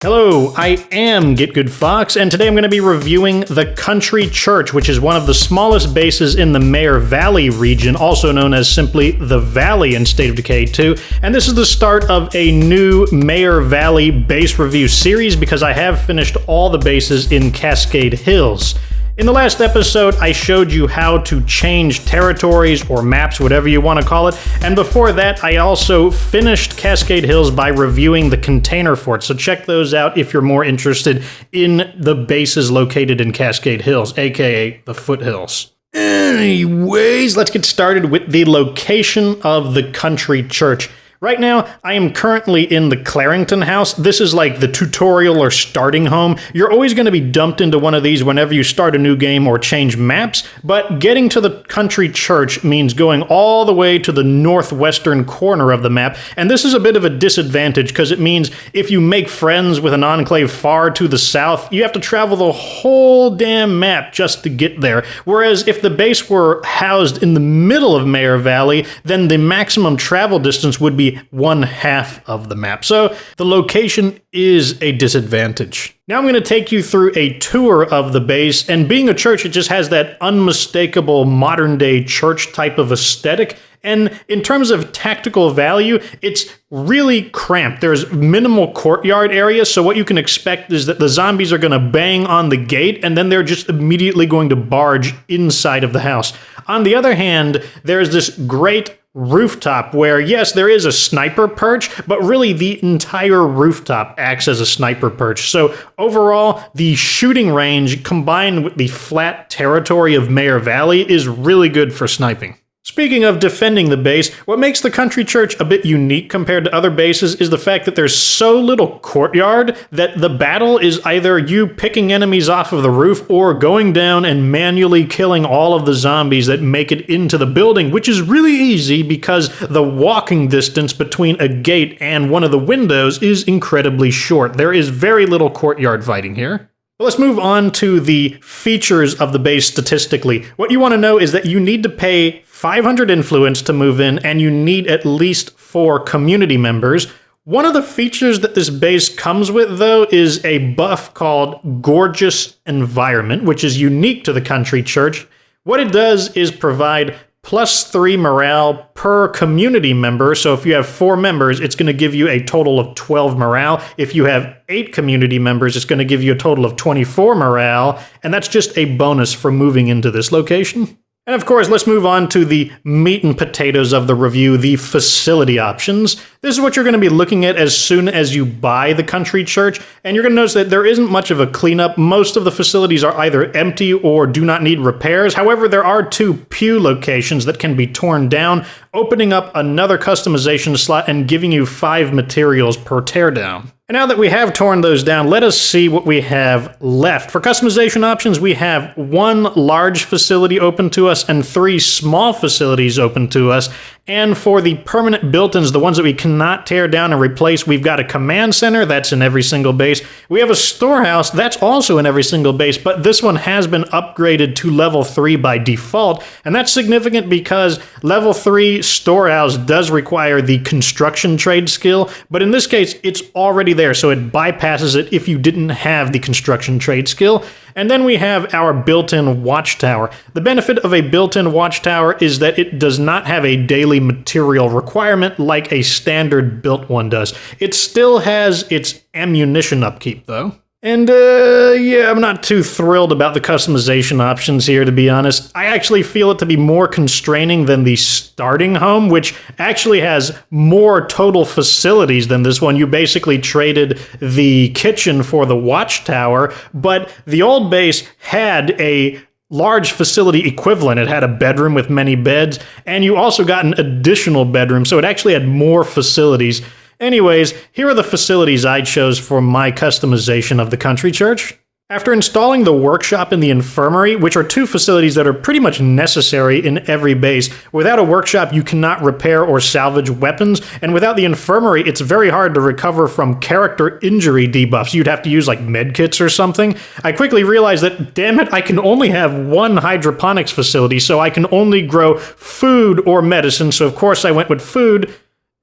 Hello, I am Get Good Fox, and today I'm going to be reviewing the Country Church, which is one of the smallest bases in the Meagher Valley region, also known as simply the Valley in State of Decay 2. And this is the start of a new Meagher Valley base review series because I have finished all the bases in Cascade Hills. In the last episode, I showed you how to change territories or maps, whatever you want to call it, and before that, I also finished Cascade Hills by reviewing the container forts, so check those out if you're more interested in the bases located in Cascade Hills, aka the foothills. Anyways, let's get started with the location of the Country Church. Right now, I am currently in the Clarington house. This is like the tutorial or starting home. You're always going to be dumped into one of these whenever you start a new game or change maps, but getting to the Country Church means going all the way to the northwestern corner of the map, and this is a bit of a disadvantage because it means if you make friends with an enclave far to the south, you have to travel the whole damn map just to get there. Whereas if the base were housed in the middle of Meagher Valley, then the maximum travel distance would be one half of the map. So the location is a disadvantage. Now I'm going to take you through a tour of the base, and being a church, it just has that unmistakable modern day church type of aesthetic. And in terms of tactical value, it's really cramped. There's minimal courtyard area, so what you can expect is that the zombies are going to bang on the gate, and then they're just immediately going to barge inside of the house. On the other hand, there's this great rooftop where, yes, there is a sniper perch, but really the entire rooftop acts as a sniper perch. So overall, the shooting range combined with the flat territory of Meagher Valley is really good for sniping. Speaking of defending the base, what makes the Country Church a bit unique compared to other bases is the fact that there's so little courtyard that the battle is either you picking enemies off of the roof or going down and manually killing all of the zombies that make it into the building, which is really easy because the walking distance between a gate and one of the windows is incredibly short. There is very little courtyard fighting here. But let's move on to the features of the base statistically. What you want to know is that you need to pay 500 influence to move in, and you need at least 4 community members. One of the features that this base comes with, though, is a buff called Gorgeous Environment, which is unique to the Country Church. What it does is provide +3 morale per community member. So if you have 4 members, it's going to give you a total of 12 morale. If you have 8 community members, it's going to give you a total of 24 morale. And that's just a bonus for moving into this location. And of course, let's move on to the meat and potatoes of the review, the facility options. This is what you're going to be looking at as soon as you buy the Country Church, and you're going to notice that there isn't much of a cleanup. Most of the facilities are either empty or do not need repairs. However, there are 2 pew locations that can be torn down, opening up another customization slot and giving you 5 materials per teardown. And now that we have torn those down, let us see what we have left. For customization options, we have 1 large facility open to us and 3 small facilities open to us. And for the permanent built-ins, the ones that we cannot tear down and replace, we've got a command center, that's in every single base. We have a storehouse, that's also in every single base, but this one has been upgraded to level 3 by default. And that's significant because level 3 storehouse does require the construction trade skill, but in this case, it's already there, so it bypasses it if you didn't have the construction trade skill. And then we have our built-in watchtower. The benefit of a built-in watchtower is that it does not have a daily material requirement like a standard built one does. It still has its ammunition upkeep, though. And yeah, I'm not too thrilled about the customization options here, to be honest. I actually feel it to be more constraining than the starting home, which actually has more total facilities than this one. You basically traded the kitchen for the watchtower, but the old base had a large facility equivalent. It had a bedroom with many beds, and you also got an additional bedroom, so it actually had more facilities. Anyways, here are the facilities I chose for my customization of the Country Church. After installing the workshop and the infirmary, which are 2 facilities that are pretty much necessary in every base, without a workshop you cannot repair or salvage weapons, and without the infirmary it's very hard to recover from character injury debuffs. You'd have to use like medkits or something. I quickly realized that, damn it, I can only have 1 hydroponics facility, so I can only grow food or medicine, so of course I went with food,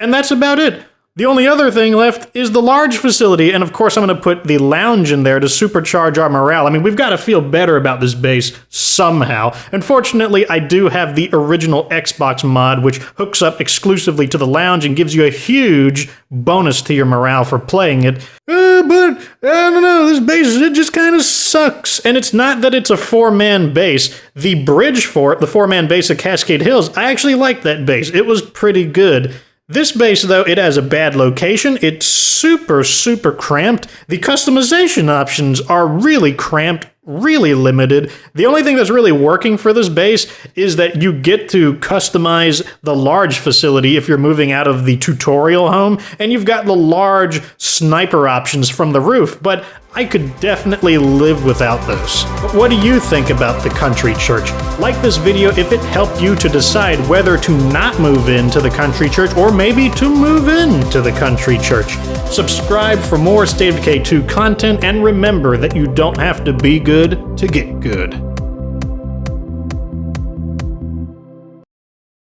and that's about it. The only other thing left is the large facility, and of course I'm going to put the lounge in there to supercharge our morale. I mean, we've got to feel better about this base somehow. Unfortunately, I do have the original Xbox mod, which hooks up exclusively to the lounge and gives you a huge bonus to your morale for playing it. But, I don't know, this base, it just kind of sucks. And it's not that it's a 4-man base. The bridge for it, the 4-man base of Cascade Hills, I actually liked that base. It was pretty good. This base, though, it has a bad location. It's super, super cramped. The customization options are really cramped, really limited. The only thing that's really working for this base is that you get to customize the large facility if you're moving out of the tutorial home, and you've got the large sniper options from the roof, but I could definitely live without those. But what do you think about the country church? Like this video if it helped you to decide whether to not move into the country church or maybe to move into the country church. Subscribe for more State of Decay 2 content, and remember that you don't have to be good to get good.